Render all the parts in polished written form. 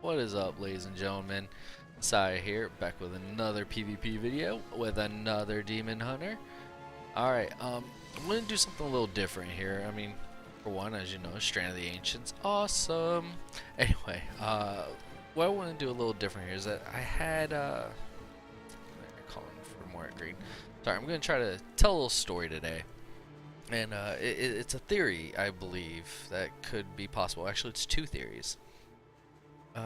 What is up, ladies and gentlemen? Sai here, back with another PvP video with another demon hunter. Alright, I'm gonna do something a little different here. I mean, for one, as you know, Strand of the Ancients, awesome. Anyway, what I want to do a little different here is that I had, I'm calling for more green. Sorry, I'm gonna try to tell a little story today. And it's a theory, I believe, that could be possible. Actually, it's two theories.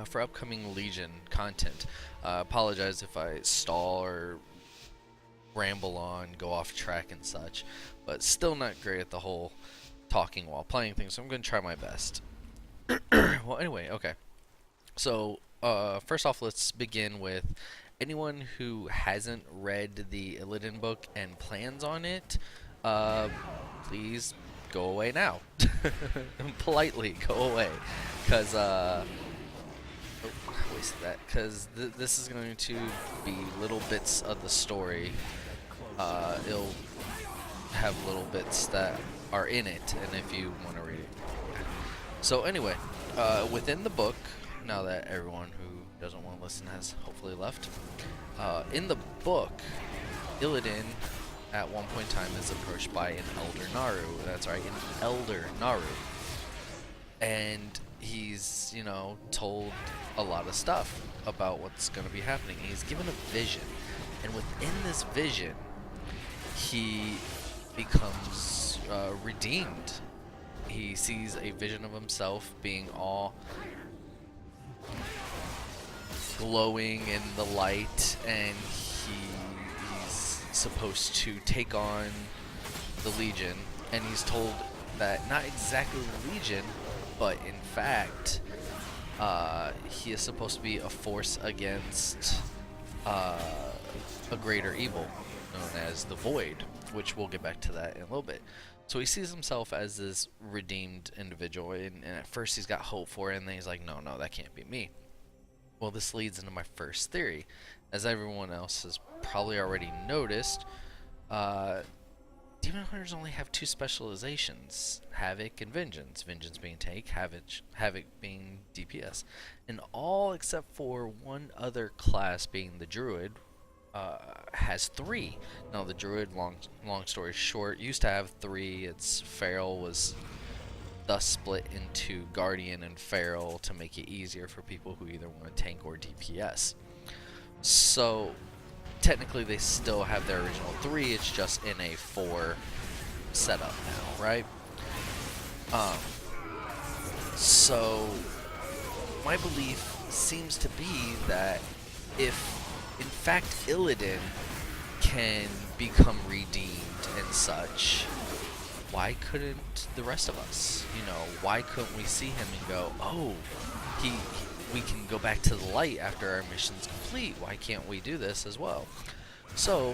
For upcoming Legion content. Apologize if I stall or ramble on, go off track and such, but still not great at the whole talking while playing things, so I'm going to try my best. Well, anyway, okay. So, first off, let's begin with anyone who hasn't read the Illidan book and plans on it, please go away now. Politely go away, because, wasted that because this is going to be little bits of the story. It'll have little bits that are in it, and if you want to read it. So anyway, within the book, now that everyone who doesn't want to listen has hopefully left, in the book, Illidan at one point in time is approached by an Elder Naru. That's right, an Elder Naru. And he's, you know, told a lot of stuff about what's going to be happening. And he's given a vision. And within this vision, he becomes redeemed. He sees a vision of himself being all glowing in the light, and he's supposed to take on the Legion. And he's told that not exactly the Legion, but in fact, he is supposed to be a force against a greater evil known as the Void, which we'll get back to that in a little bit. So he sees himself as this redeemed individual, and at first he's got hope for it, and then he's like, no, that can't be me. Well, this leads into my first theory. As everyone else has probably already noticed, Demon Hunters only have two specializations, Havoc and Vengeance. Vengeance being tank, Havoc being DPS. And all except for one other class being the Druid has three. Now the Druid, long story short, used to have three. Its Feral was thus split into Guardian and Feral to make it easier for people who either want to tank or DPS. So technically they still have their original three, it's just in a 4 setup now, right? So my belief seems to be that if in fact Illidan can become redeemed and such, why couldn't the rest of us? You know, why couldn't we see him and go, oh, we can go back to the light after our mission's complete. Why can't we do this as well? So,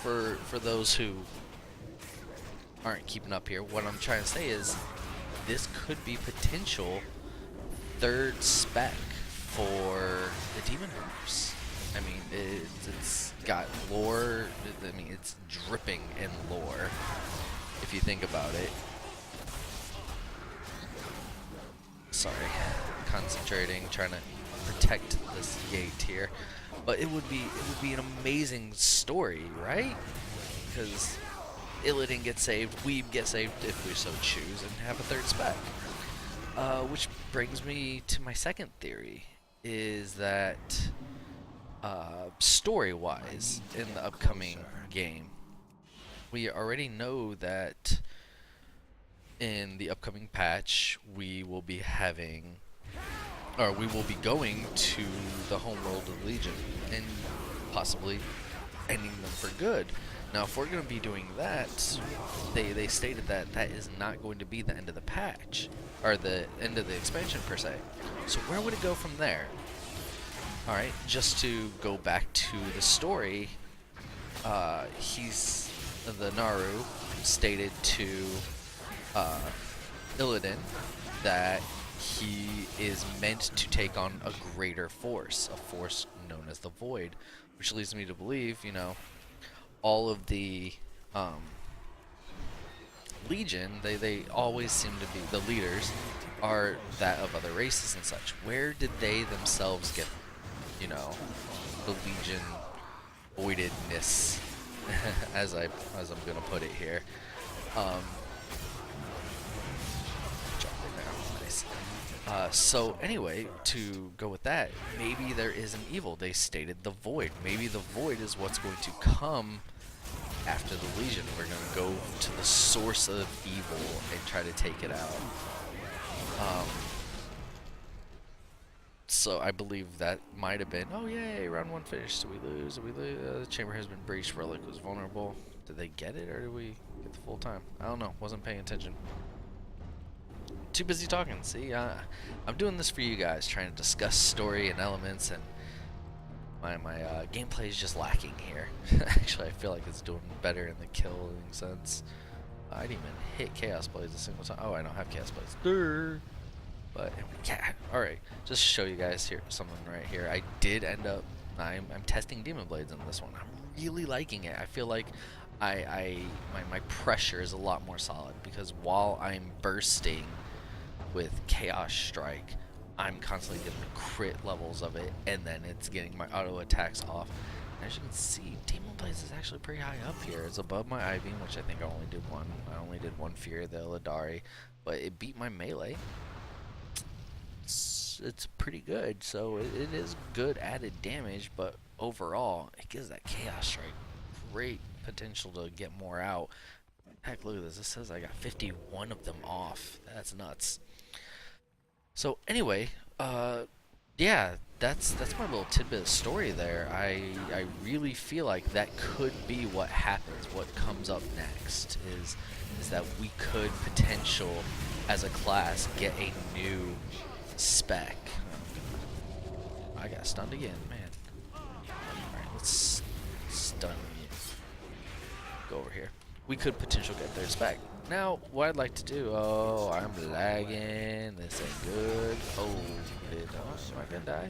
for those who aren't keeping up here, what I'm trying to say is this could be potential third spec for the Demon Hunters. I mean, it's got lore. I mean, it's dripping in lore if you think about it. Sorry, concentrating, trying to protect this gate here, but it would be an amazing story, right? Because Illidan gets saved, we get saved if we so choose, and have a third spec. Which brings me to my second theory, is that story-wise, in the upcoming game, we already know that in the upcoming patch, we will be having, or we will be going to the homeworld of Legion, and possibly ending them for good. Now, if we're going to be doing that, they stated that that is not going to be the end of the patch, or the end of the expansion per se. So where would it go from there? Alright, just to go back to the story, the Naru stated to Illidan that he is meant to take on a greater force, a force known as the Void, which leads me to believe, you know, all of the Legion, they always seem to be, the leaders are that of other races and such. Where did they themselves get, you know, the Legion voidedness, as I'm gonna put it here. Jump in there, nice. So anyway, to go with that, maybe there is an evil. They stated the void. Maybe the void is what's going to come after the Legion. We're gonna go to the source of evil and try to take it out. So I believe that might have been, oh yay, round 1 finished. Did we lose? Did we lose? The chamber has been breached. Relic was vulnerable. Did they get it, or did we get the full time? I don't know. Wasn't paying attention. Too busy talking. See, I'm doing this for you guys, trying to discuss story and elements, and my gameplay is just lacking here. Actually, I feel like it's doing better in the killing sense. I didn't even hit Chaos Blades a single time. Oh, I don't have Chaos Blades. Durr. But yeah, all right. Just to show you guys here something right here. I did end up. I'm testing Demon Blades in this one. I'm really liking it. I feel like my pressure is a lot more solid, because while I'm bursting with Chaos Strike, I'm constantly getting crit levels of it, and then it's getting my auto attacks off. And as you can see, Demon Blades is actually pretty high up here. It's above my Ivy, which I think I only did one. I only did one Fear, the Eladari, but it beat my melee. It's pretty good, so it is good added damage, but overall it gives that Chaos Strike great potential to get more out. Heck, look at this. It says I got 51 of them off. That's nuts. So anyway, yeah, that's my little tidbit of story there. I really feel like that could be what happens. What comes up next is that we could potential as a class get a new spec. I got stunned again, man. Alright, let's stun you. Go over here. We could potentially get their spec. Now, what I'd like to do, oh, I'm lagging. This ain't good. Oh, am I gonna die?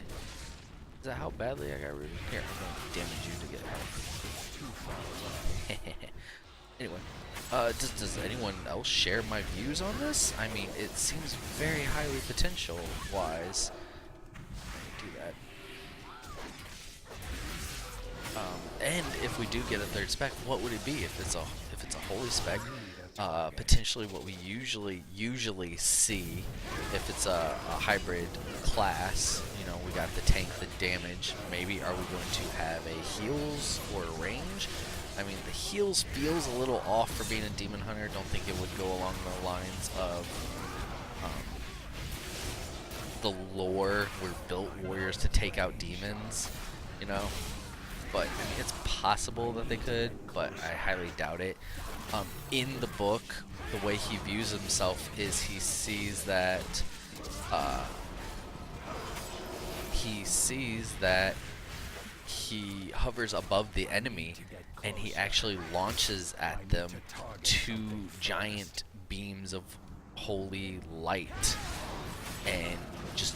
Is that how badly I got rid of it? Here, I'm gonna damage you to get health. Anyway, does anyone else share my views on this? I mean, it seems very highly potential-wise. Do that. And if we do get a third spec, what would it be? If it's a holy spec, potentially what we usually see if it's a hybrid class. You know, we got the tank, the damage. Maybe are we going to have a heals or a range? I mean, the heals feels a little off for being a demon hunter. Don't think it would go along the lines of the lore. We're built warriors to take out demons, you know. But I mean, it's possible that they could, but I highly doubt it. In the book, the way he views himself is he sees that he hovers above the enemy, and he actually launches at them 2 giant beams of holy light and just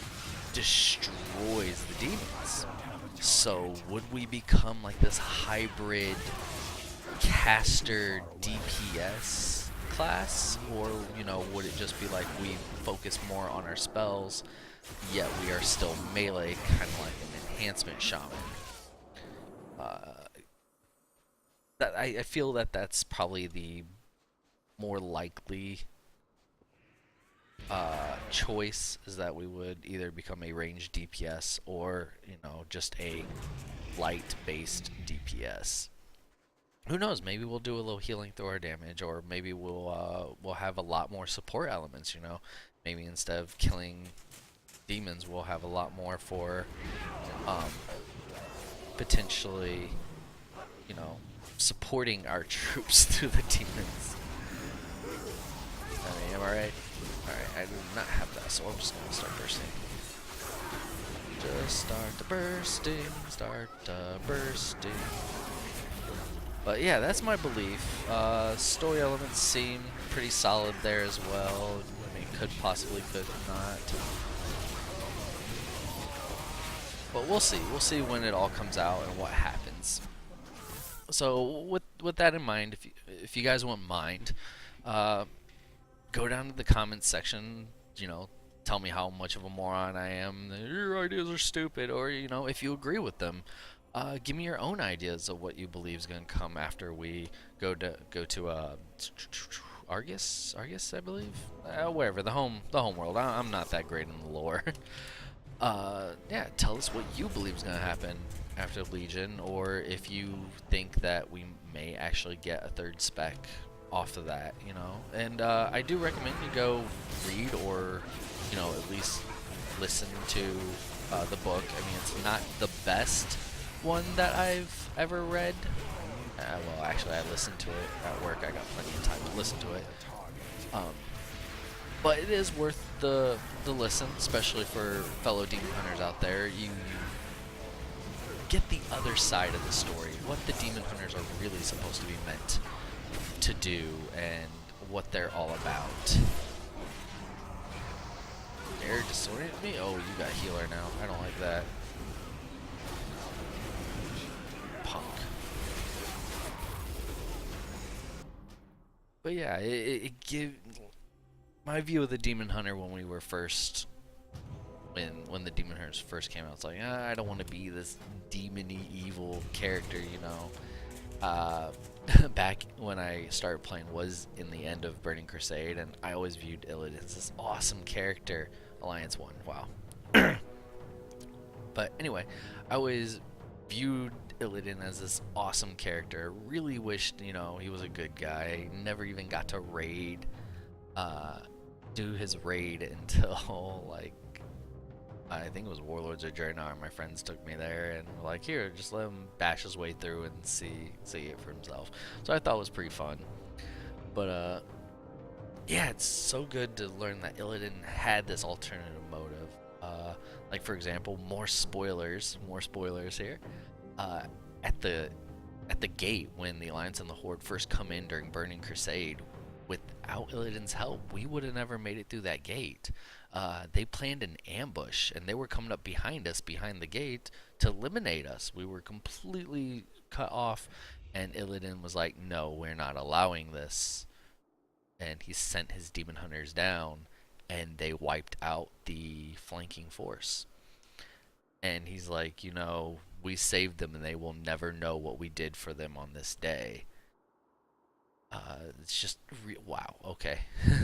destroys the demons. So would we become like this hybrid caster DPS class, or you know, would it just be like we focus more on our spells, yet we are still melee, kind of like an enhancement shaman? I feel that that's probably the more likely choice, is that we would either become a ranged DPS or, you know, just a light-based DPS. Who knows? Maybe we'll do a little healing through our damage, or maybe we'll have a lot more support elements. You know, maybe instead of killing demons, we'll have a lot more for potentially, you know, supporting our troops through the demons. I mean, am I right? Alright, I do not have that, so I'm just gonna start bursting. Just start the bursting, start the bursting. But yeah, that's my belief. Story elements seem pretty solid there as well. I mean, could possibly, could not. But we'll see. We'll see when it all comes out and what happens. So with that in mind, if you guys wouldn't mind, go down to the comments section, you know, tell me how much of a moron I am. Your ideas are stupid, or you know, if you agree with them, give me your own ideas of what you believe is going to come after we go to Argus, I believe, wherever the home world. I'm not that great in the lore. Yeah, tell us what you believe is going to happen after Legion, or if you think that we may actually get a third spec off of that, you know. And I do recommend you go read, or you know, at least listen to the book. I mean, it's not the best one that I've ever read. Well, actually, I listened to it at work. I got plenty of time to listen to it. But it is worth the listen, especially for fellow demon hunters out there. You get the other side of the story, what the demon hunters are really supposed to be meant to do, and what they're all about. Dare disorient me? Oh, you got healer now. I don't like that. Punk. But yeah, it gives my view of the demon hunter when we were first, when the demon hunters first came out. It's like, I don't want to be this demon-y evil character, you know. Back when I started playing was in the end of Burning Crusade, and I always viewed Illidan as this awesome character. Alliance 1, wow. But anyway, I always viewed Illidan as this awesome character. Really wished, you know, he was a good guy. Never even got to raid, do his raid until like, I think it was Warlords of Draenor. My friends took me there and were like, here, just let him bash his way through and see it for himself. So I thought it was pretty fun. But yeah, it's so good to learn that Illidan had this alternative motive. Like for example, more spoilers here. At the gate, when the Alliance and the Horde first come in during Burning Crusade, without Illidan's help, we would have never made it through that gate. They planned an ambush, and they were coming up behind us, behind the gate, to eliminate us. We were completely cut off, and Illidan was like, no, we're not allowing this. And he sent his demon hunters down, and they wiped out the flanking force. And he's like, you know, we saved them, and they will never know what we did for them on this day. It's just, wow, okay.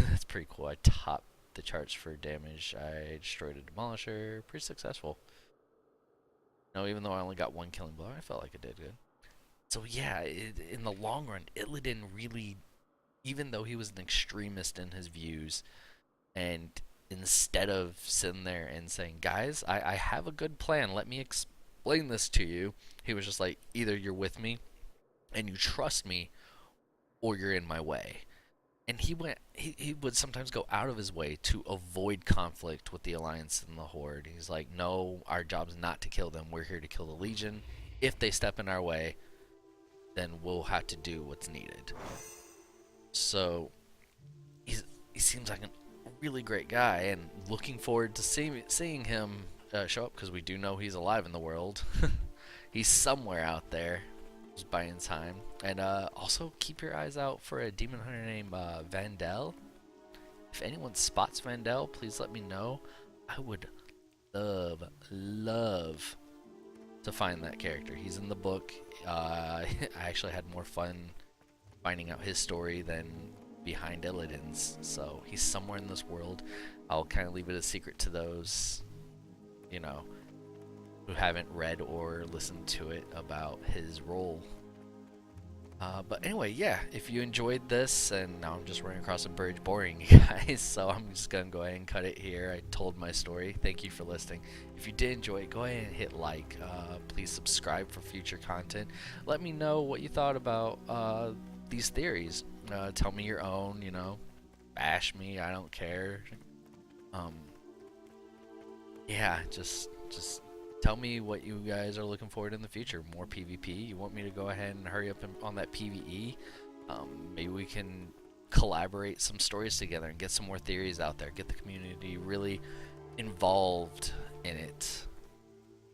That's pretty cool. I topped the charts for damage. I destroyed a demolisher. Pretty successful. No, even though I only got one killing blow, I felt like I did good. So yeah, in the long run, Illidan really, even though he was an extremist in his views, and instead of sitting there and saying, guys, I have a good plan, let me explain this to you, he was just like, either you're with me and you trust me, or you're in my way. And he would sometimes go out of his way to avoid conflict with the Alliance and the Horde. He's like, no, our job's not to kill them, we're here to kill the Legion. If they step in our way, then we'll have to do what's needed. So he seems like a really great guy, and looking forward to seeing him show up, because we do know he's alive in the world. He's somewhere out there, just buying time. And also keep your eyes out for a demon hunter named Vandal. If anyone spots Vandal, please let me know. I would love to find that character. He's in the book. I actually had more fun finding out his story than behind Illidan's, so he's somewhere in this world. I'll kind of leave it a secret to those, you know, who haven't read or listened to it about his role. But anyway, yeah, if you enjoyed this, and now I'm just running across a bridge boring you guys, so I'm just gonna go ahead and cut it here. I told my story. Thank you for listening. If you did enjoy it, go ahead and hit like. Please subscribe for future content. Let me know what you thought about these theories. Tell me your own, you know, bash me, I don't care. Yeah, just tell me what you guys are looking forward in the future. More PvP? You want me to go ahead and hurry up on that PvE? Maybe we can collaborate some stories together and get some more theories out there. Get the community really involved in it.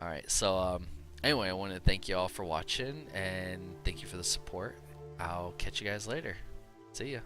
Alright, so anyway, I want to thank you all for watching, and thank you for the support. I'll catch you guys later. See ya.